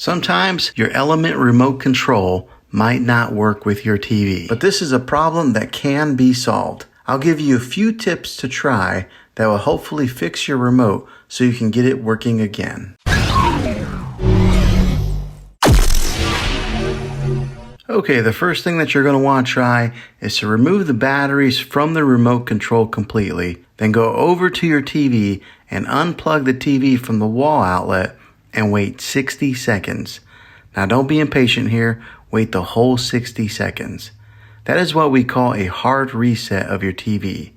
Sometimes your Element remote control might not work with your TV, but this is a problem that can be solved. I'll give you a few tips to try that will hopefully fix your remote so you can get it working again. Okay, the first thing that you're going to want to try is to remove the batteries from the remote control completely. Then go over to your TV and unplug the TV from the wall outlet and wait 60 seconds. Now don't be impatient here, wait the whole 60 seconds. That is what we call a hard reset of your TV.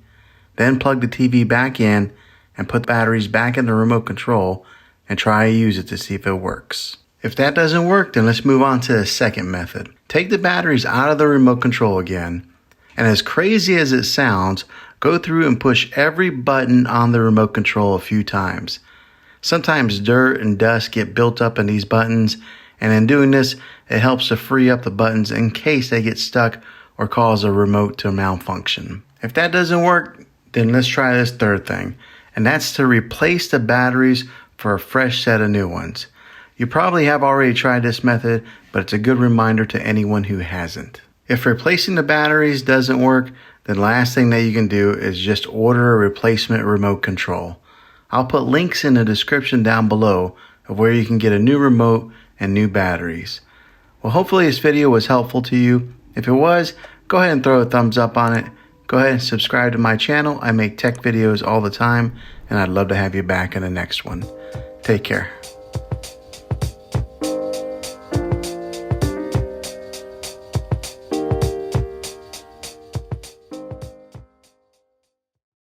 Then plug the TV back in and put the batteries back in the remote control and try to use it to see if it works. If that doesn't work, then let's move on to the second method. Take the batteries out of the remote control again, and as crazy as it sounds, go through and push every button on the remote control a few times. Sometimes dirt and dust get built up in these buttons, and in doing this, it helps to free up the buttons in case they get stuck or cause a remote to malfunction. If that doesn't work, then let's try this third thing, and that's to replace the batteries for a fresh set of new ones. You probably have already tried this method, but it's a good reminder to anyone who hasn't. If replacing the batteries doesn't work, then the last thing that you can do is just order a replacement remote control. I'll put links in the description down below of where you can get a new remote and new batteries. Well, hopefully this video was helpful to you. If it was, go ahead and throw a thumbs up on it. Go ahead and subscribe to my channel. I make tech videos all the time, and I'd love to have you back in the next one. Take care.